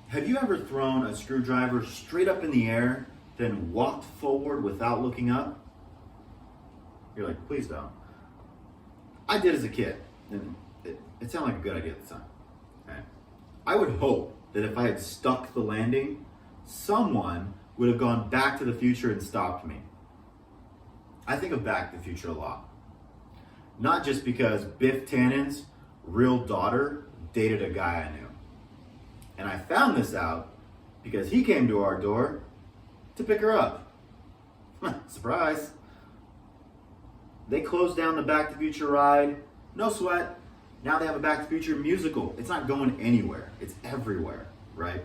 Have you ever thrown a screwdriver straight up in the air, then walked forward without looking up? You're like, please don't. I did as a kid, and it sounded like a good idea at the time. Okay. I would hope that if I had stuck the landing, someone would have gone back to the future and stopped me. I think of Back to the Future a lot. Not just because Biff Tannen's real daughter dated a guy I knew. And I found this out because he came to our door to pick her up. Surprise. They closed down the Back to the Future ride. No sweat. Now they have a Back to the Future musical. It's not going anywhere. It's everywhere, right?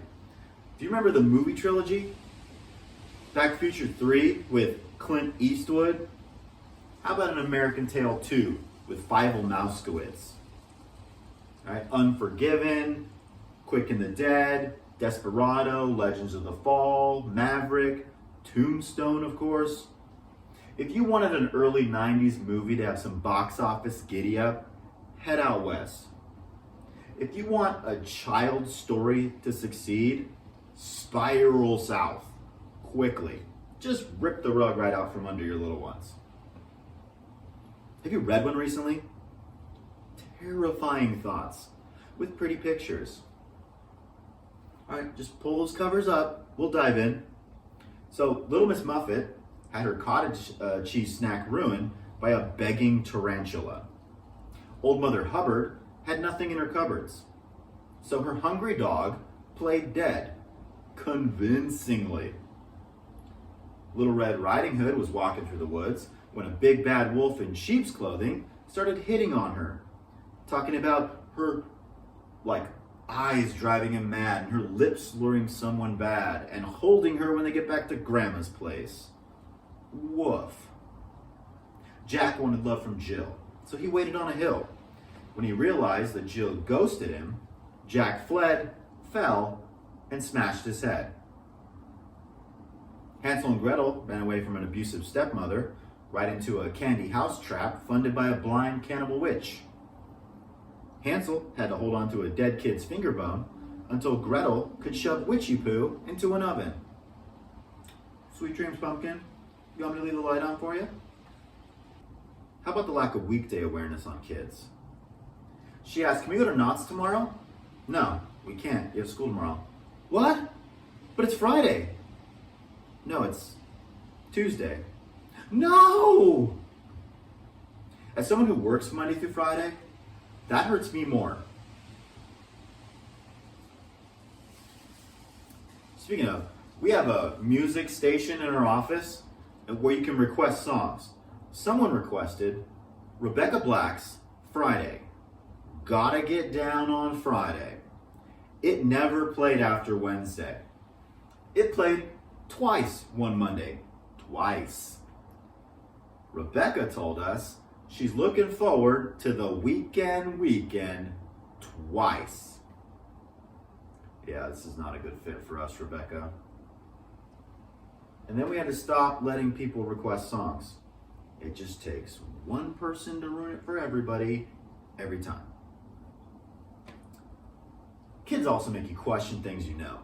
Do you remember the movie trilogy? Back to the Future 3 with Clint Eastwood? How about an American Tail 2 with Fievel Mouskowitz? Right? Unforgiven, Quick and the Dead, Desperado, Legends of the Fall, Maverick, Tombstone, of course. If you wanted an early 90s movie to have some box office giddy up, head out west. If you want a child story to succeed, spiral south quickly. Just rip the rug right out from under your little ones. Have you read one recently? Terrifying thoughts with pretty pictures. All right, just pull those covers up. We'll dive in. So, Little Miss Muffet had her cottage cheese snack ruined by a begging tarantula. Old Mother Hubbard had nothing in her cupboards. So her hungry dog played dead, convincingly. Little Red Riding Hood was walking through the woods when a big bad wolf in sheep's clothing started hitting on her, talking about her, eyes driving him mad and her lips luring someone bad and holding her when they get back to Grandma's place. Woof. Jack wanted love from Jill, so he waited on a hill. When he realized that Jill ghosted him, Jack fled, fell, and smashed his head. Hansel and Gretel ran away from an abusive stepmother right into a candy house trap funded by a blind cannibal witch. Hansel had to hold on to a dead kid's finger bone until Gretel could shove witchy poo into an oven. Sweet dreams, Pumpkin. You want me to leave the light on for you? How about the lack of weekday awareness on kids? She asked, can we go to Knott's tomorrow? No, we can't. You have school tomorrow. What? But it's Friday. No, it's Tuesday. No! As someone who works Monday through Friday, that hurts me more. Speaking of, we have a music station in our office where you can request songs. Someone requested Rebecca Black's Friday. Gotta Get Down on Friday. It never played after Wednesday. It played twice one Monday. Twice. Rebecca told us she's looking forward to the weekend twice. Yeah, this is not a good fit for us, Rebecca. And then we had to stop letting people request songs. It just takes one person to ruin it for everybody, every time. Kids also make you question things you know.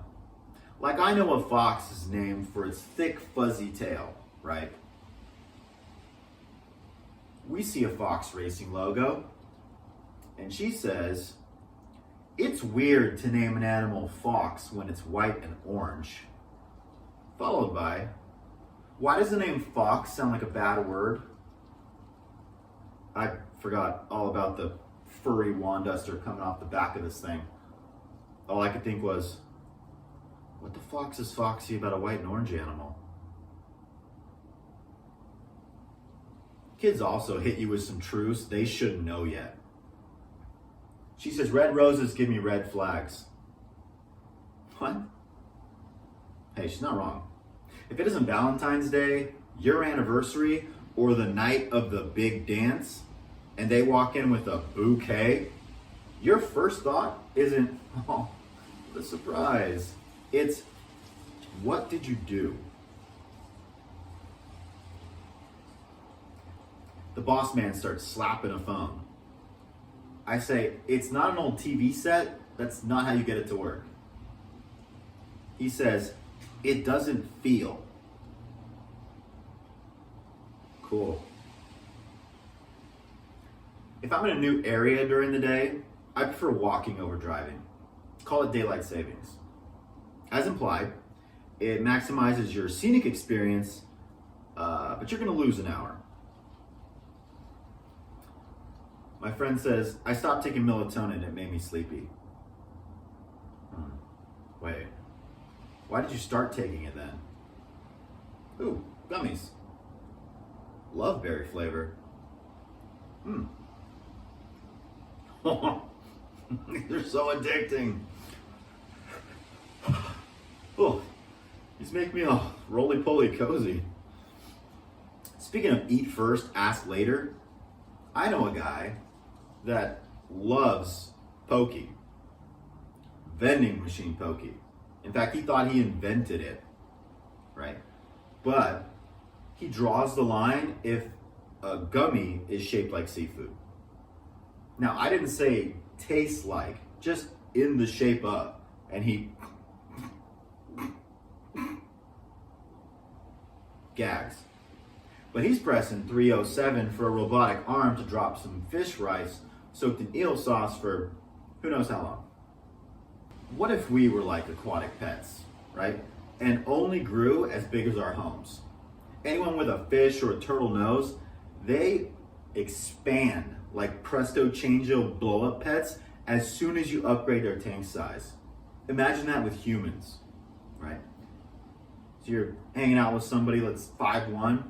Like I know a fox is named for its thick, fuzzy tail, right? We see a Fox Racing logo, and she says, it's weird to name an animal fox when it's white and orange. Followed by, why does the name fox sound like a bad word? I forgot all about the furry wand duster coming off the back of this thing. All I could think was, what the fox is foxy about a white and orange animal? Kids also hit you with some truths they shouldn't know yet. She says, red roses give me red flags. What? Hey, she's not wrong. If it isn't Valentine's Day, your anniversary, or the night of the big dance, and they walk in with a bouquet, your first thought isn't, oh, what a surprise. It's, what did you do? The boss man starts slapping a phone. I say, it's not an old TV set. That's not how you get it to work. He says, it doesn't feel. Cool. If I'm in a new area during the day, I prefer walking over driving. Call it daylight savings. As implied, it maximizes your scenic experience, but you're going to lose an hour. My friend says, I stopped taking melatonin, it made me sleepy. Wait, why did you start taking it then? Ooh, gummies. Love berry flavor. They're so addicting. Oh, these make me all roly-poly cozy. Speaking of eat first, ask later, I know a guy that loves pokey. Vending machine pokey. In fact, he thought he invented it, right? But he draws the line if a gummy is shaped like seafood. Now, I didn't say tastes like, just in the shape of. And he gags. But he's pressing 307 for a robotic arm to drop some fish rice soaked in eel sauce for who knows how long. What if we were like aquatic pets, right? And only grew as big as our homes? Anyone with a fish or a turtle nose, they expand like Presto Changeo blow-up pets as soon as you upgrade their tank size. Imagine that with humans, right? So you're hanging out with somebody that's 5'1".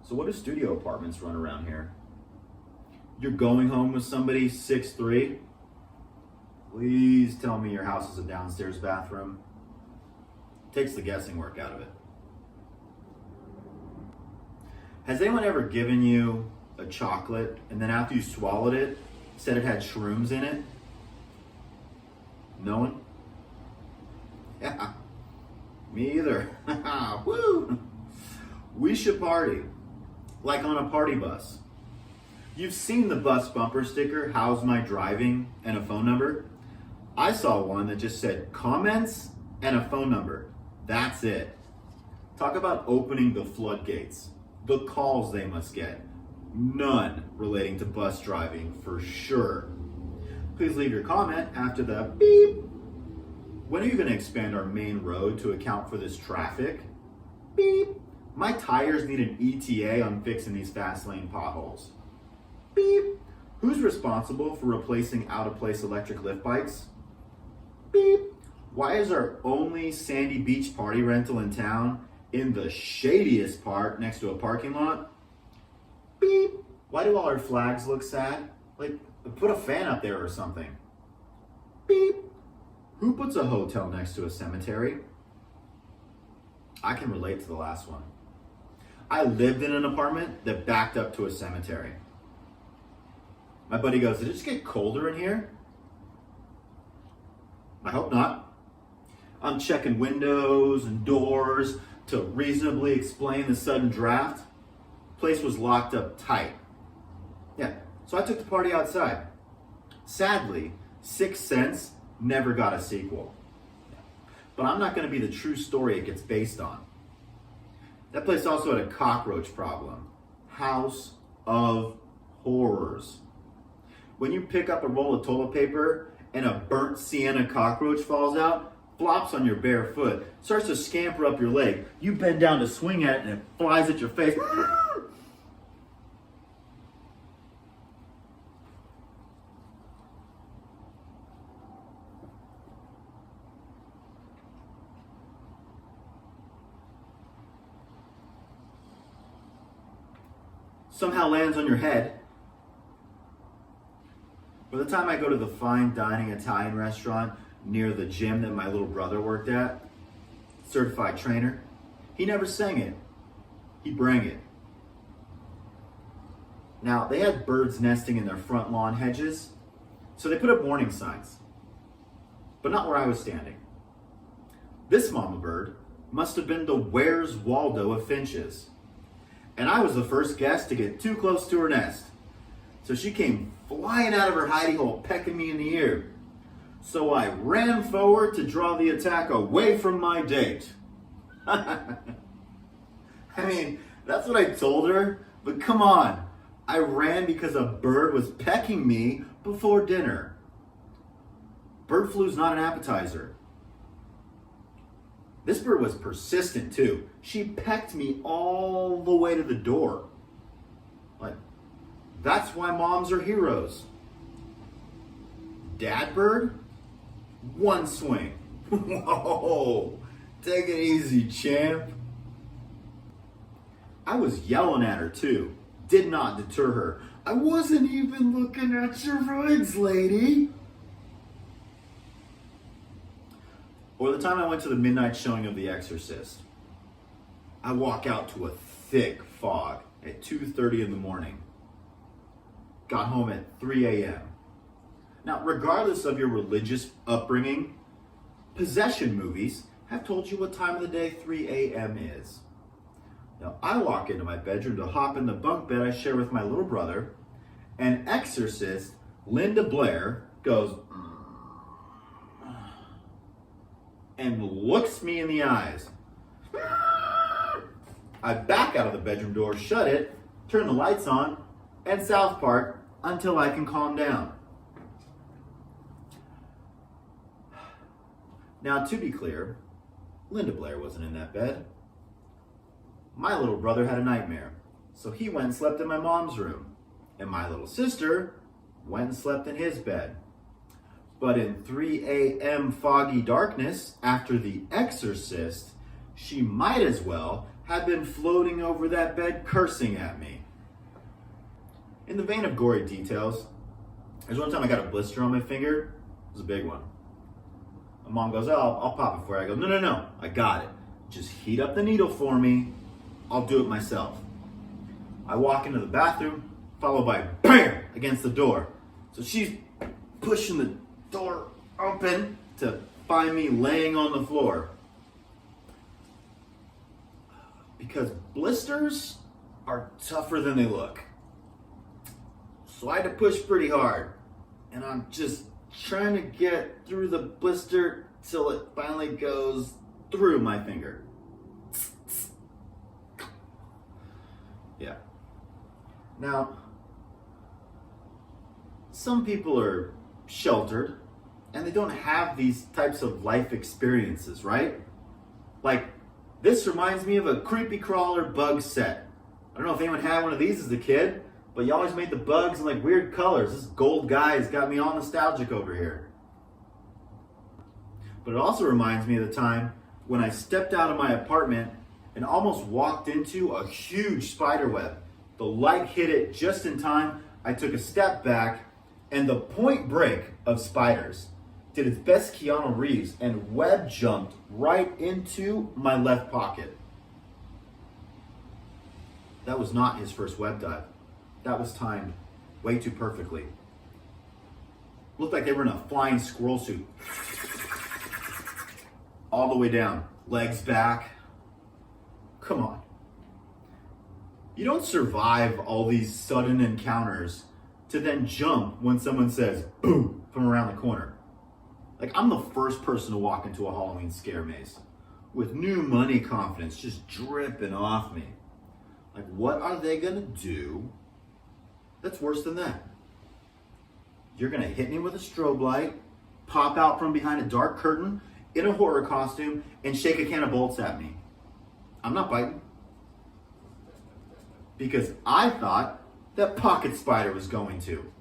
So what do studio apartments run around here? You're going home with somebody 6'3". Please tell me your house is a downstairs bathroom. Takes the guessing work out of it. Has anyone ever given you a chocolate and then after you swallowed it, said it had shrooms in it? No one? Yeah, me either. Woo! We should party, like on a party bus. You've seen the bus bumper sticker, how's my driving, and a phone number? I saw one that just said comments and a phone number. That's it. Talk about opening the floodgates. The calls they must get. None relating to bus driving for sure. Please leave your comment after the beep. When are you going to expand our main road to account for this traffic? Beep. My tires need an ETA on fixing these fast lane potholes. Beep. Who's responsible for replacing out-of-place electric lift bikes? Beep. Why is our only Sandy Beach party rental in town in the shadiest part next to a parking lot? Beep. Why do all our flags look sad? Like, put a fan up there or something. Beep. Who puts a hotel next to a cemetery? I can relate to the last one. I lived in an apartment that backed up to a cemetery. My buddy goes, did it just get colder in here? I hope not. I'm checking windows and doors to reasonably explain the sudden draft. Place was locked up tight. Yeah, so I took the party outside. Sadly, 6 Sense never got a sequel. But I'm not going to be the true story it gets based on. That place also had a cockroach problem. House of horrors. When you pick up a roll of toilet paper and a burnt sienna cockroach falls out, flops on your bare foot, starts to scamper up your leg, you bend down to swing at it and it flies at your face. Somehow lands on your head. By the time I go to the fine dining Italian restaurant near the gym that my little brother worked at, certified trainer, he never sang it. He brang it. Now, they had birds nesting in their front lawn hedges, so they put up warning signs, but not where I was standing. This mama bird must have been the Where's Waldo of finches. And I was the first guest to get too close to her nest. So she came flying out of her hidey hole, pecking me in the ear. So I ran forward to draw the attack away from my date. I mean, that's what I told her, but come on. I ran because a bird was pecking me before dinner. Bird flu's not an appetizer. This bird was persistent too. She pecked me all the way to the door. Like, that's why moms are heroes. Dad bird, one swing. Whoa, take it easy, champ. I was yelling at her too. Did not deter her. I wasn't even looking at your rigs, lady. Or the time I went to the midnight showing of The Exorcist. I walk out to a thick fog at 2:30 in the morning. Got home at 3 a.m. Now, regardless of your religious upbringing, possession movies have told you what time of the day 3 a.m. is. Now, I walk into my bedroom to hop in the bunk bed I share with my little brother, and exorcist Linda Blair goes and looks me in the eyes. I back out of the bedroom door, shut it, turn the lights on, and South Park until I can calm down. Now, to be clear, Linda Blair wasn't in that bed. My little brother had a nightmare, so he went and slept in my mom's room, and my little sister went and slept in his bed. But in 3 a.m. foggy darkness, after The Exorcist, she might as well have been floating over that bed cursing at me. In the vein of gory details, there's one time I got a blister on my finger. It was a big one. My mom goes, oh, I'll pop it for you. I go, no, I got it. Just heat up the needle for me. I'll do it myself. I walk into the bathroom, followed by BAM! Against the door. So she's pushing the door open to find me laying on the floor. Because blisters are tougher than they look. So I had to push pretty hard. And I'm just trying to get through the blister till it finally goes through my finger. Yeah. Now, some people are sheltered and they don't have these types of life experiences, right? Like, this reminds me of a creepy crawler bug set. I don't know if anyone had one of these as a kid, but you always made the bugs in like weird colors. This gold guy has got me all nostalgic over here. But it also reminds me of the time when I stepped out of my apartment and almost walked into a huge spider web. The light hit it just in time. I took a step back, and the Point Break of spiders did its best Keanu Reeves and web jumped right into my left pocket. That was not his first web dive. That was timed way too perfectly. Looked like they were in a flying squirrel suit. All the way down, legs back. Come on. You don't survive all these sudden encounters to then jump when someone says, boom, from around the corner. Like, I'm the first person to walk into a Halloween scare maze with new money confidence just dripping off me. Like, what are they gonna do that's worse than that? You're gonna hit me with a strobe light, pop out from behind a dark curtain in a horror costume, and shake a can of bolts at me. I'm not biting. Because I thought that Pocket Spider was going to.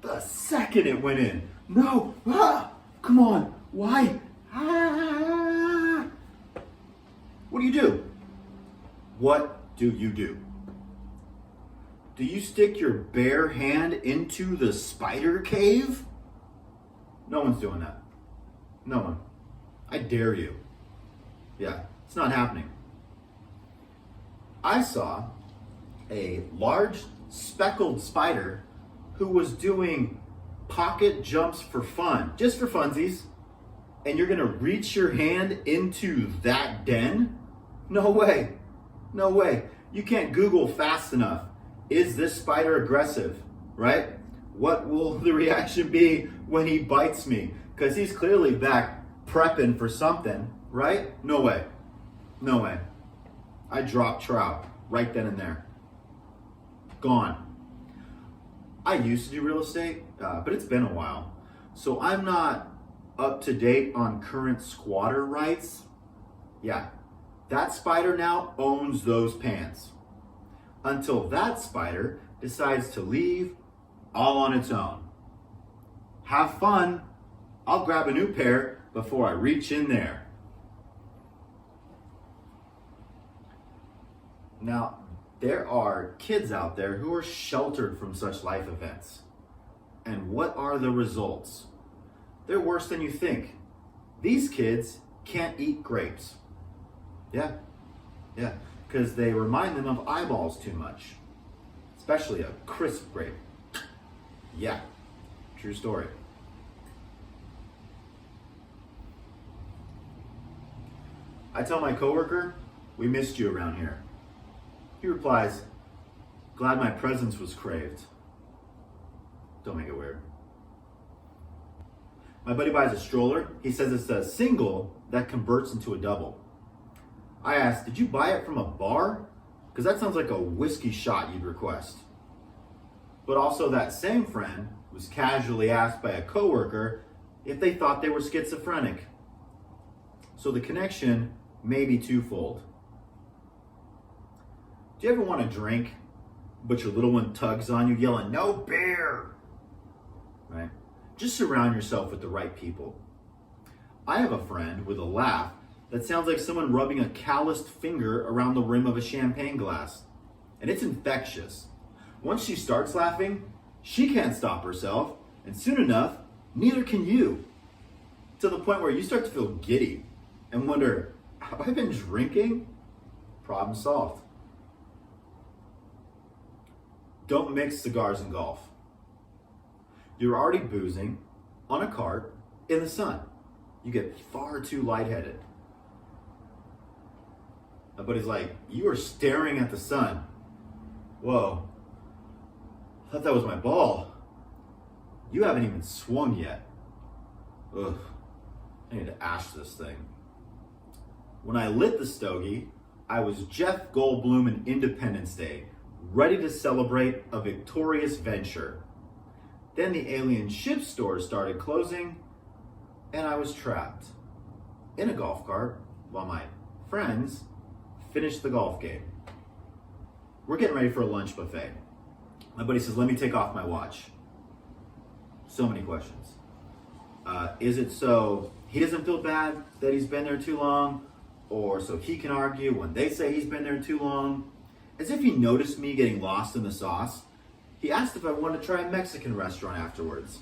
The second it went in, no, come on, why? What do you do? What do you do? Do you stick your bare hand into the spider cave? No one's doing that. No one. I dare you. Yeah, it's not happening. I saw a large speckled spider who was doing pocket jumps for fun, just for funsies, and you're gonna reach your hand into that den? No way. No way. You can't Google fast enough. Is this spider aggressive, right? What will the reaction be when he bites me? Because he's clearly back prepping for something, right? No way. No way. I dropped trout right then and there. Gone. I used to do real estate, but it's been a while. So I'm not up to date on current squatter rights. Yeah, that spider now owns those pants. Until that spider decides to leave all on its own. Have fun. I'll grab a new pair before I reach in there. Now, there are kids out there who are sheltered from such life events. And what are the results? They're worse than you think. These kids can't eat grapes. Yeah, because they remind them of eyeballs too much, especially a crisp grape. Yeah, true story. I tell my coworker, we missed you around here. He replies, glad my presence was craved. Don't make it weird. My buddy buys a stroller. He says it's a single that converts into a double. I asked, did you buy it from a bar? Because that sounds like a whiskey shot you'd request. But also that same friend was casually asked by a coworker if they thought they were schizophrenic. So the connection may be twofold. Do you ever want to drink, but your little one tugs on you, yelling, no beer? Right? Just surround yourself with the right people. I have a friend with a laugh that sounds like someone rubbing a calloused finger around the rim of a champagne glass. And it's infectious. Once she starts laughing, she can't stop herself, and soon enough, neither can you. To the point where you start to feel giddy and wonder, have I been drinking? Problem solved. Don't mix cigars and golf. You're already boozing on a cart in the sun. You get far too lightheaded. My buddy's like, you are staring at the sun. Whoa, I thought that was my ball. You haven't even swung yet. Ugh, I need to ash this thing. When I lit the stogie, I was Jeff Goldblum in Independence Day, ready to celebrate a victorious venture. Then the alien ship stores started closing, and I was trapped in a golf cart while my friends finished the golf game. We're getting ready for a lunch buffet. My buddy says, let me take off my watch. So many questions. Is it so he doesn't feel bad that he's been there too long? Or so he can argue when they say he's been there too long? As if he noticed me getting lost in the sauce, he asked if I wanted to try a Mexican restaurant afterwards.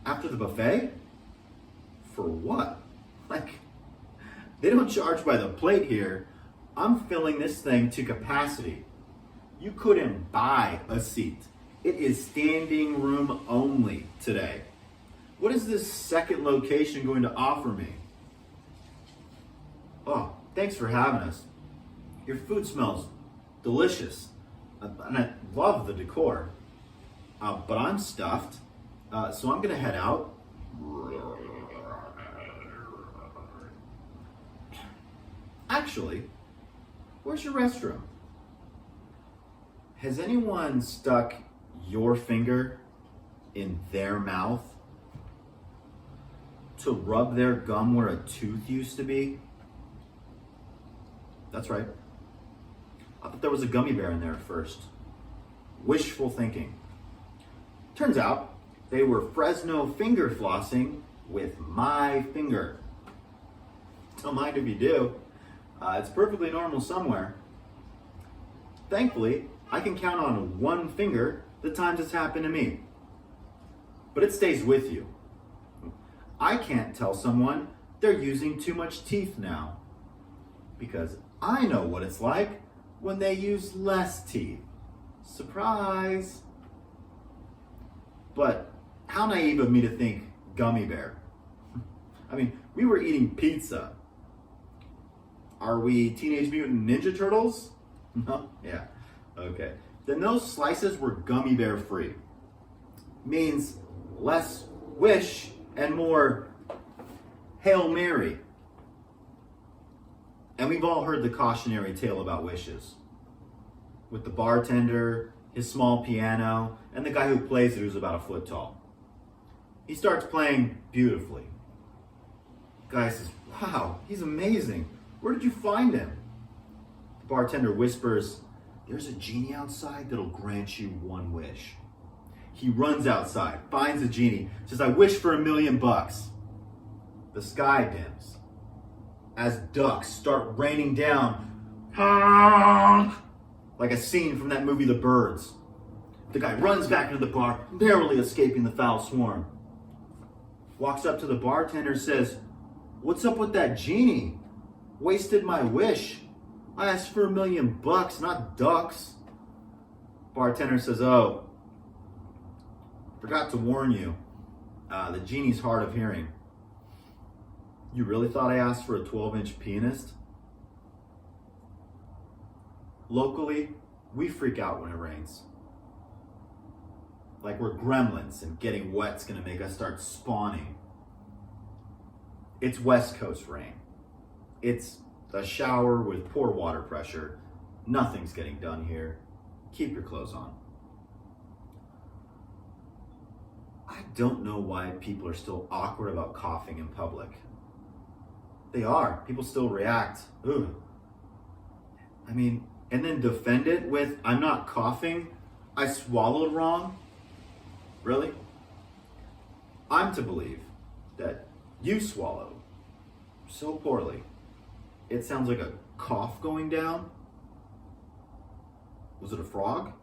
After the buffet? For what? Like, they don't charge by the plate here. I'm filling this thing to capacity. You couldn't buy a seat. It is standing room only today. What is this second location going to offer me? Oh, thanks for having us. Your food smells delicious. And I love the decor. But I'm stuffed. So I'm going to head out. Actually, where's your restroom? Has anyone stuck your finger in their mouth to rub their gum where a tooth used to be? That's right. I thought there was a gummy bear in there at first. Wishful thinking. Turns out they were Fresno finger flossing with my finger. Don't mind if you do. It's perfectly normal somewhere. Thankfully, I can count on one finger the times it's happened to me. But it stays with you. I can't tell someone they're using too much teeth now, because I know what it's like when they use less teeth. Surprise! But how naive of me to think gummy bear. I mean, we were eating pizza. Are we Teenage Mutant Ninja Turtles? No? Yeah. Okay. Then those slices were gummy bear free. Means less wish and more Hail Mary. And we've all heard the cautionary tale about wishes. With the bartender, his small piano, and the guy who plays it who's about a foot tall. He starts playing beautifully. The guy says, "Wow, he's amazing. Where did you find him?" The bartender whispers, "There's a genie outside that'll grant you one wish." He runs outside, finds a genie, says, "I wish for $1 million." The sky dims as ducks start raining down like a scene from that movie The Birds. The guy runs back into the bar, narrowly escaping the foul swarm. Walks up to the bartender, says, "What's up with that genie? Wasted my wish. I asked for $1 million, not ducks." Bartender says, "Oh, forgot to warn you. The genie's hard of hearing." "You really thought I asked for a 12-inch pianist?" Locally, we freak out when it rains. Like we're gremlins and getting wet's gonna make us start spawning. It's West Coast rain. It's a shower with poor water pressure. Nothing's getting done here. Keep your clothes on. I don't know why people are still awkward about coughing in public. They are. People still react. Ugh. And then defend it with, "I'm not coughing, I swallowed wrong." Really? I'm to believe that you swallowed so poorly, it sounds like a cough going down. Was it a frog?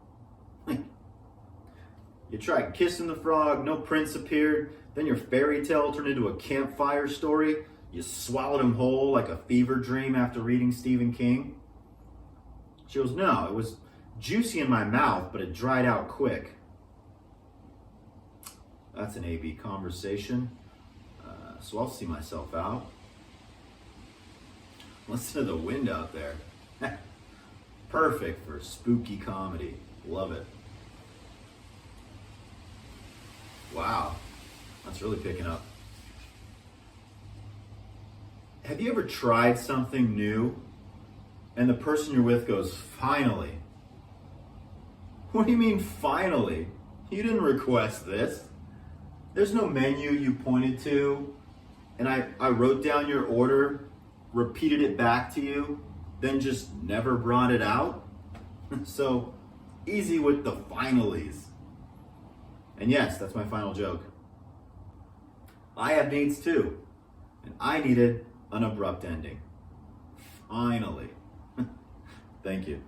You tried kissing the frog, no prince appeared, then your fairy tale turned into a campfire story. You swallowed him whole like a fever dream after reading Stephen King. She goes, "No, it was juicy in my mouth, but it dried out quick." That's an AB conversation. So I'll see myself out. Listen to the wind out there. Perfect for spooky comedy. Love it. Wow, that's really picking up. Have you ever tried something new and the person you're with goes, "Finally"? What do you mean, finally? You didn't request this. There's no menu you pointed to, and I wrote down your order, repeated it back to you, then just never brought it out. So easy with the finalies. And yes, that's my final joke. I have needs too, and I needed an abrupt ending. Finally. Thank you.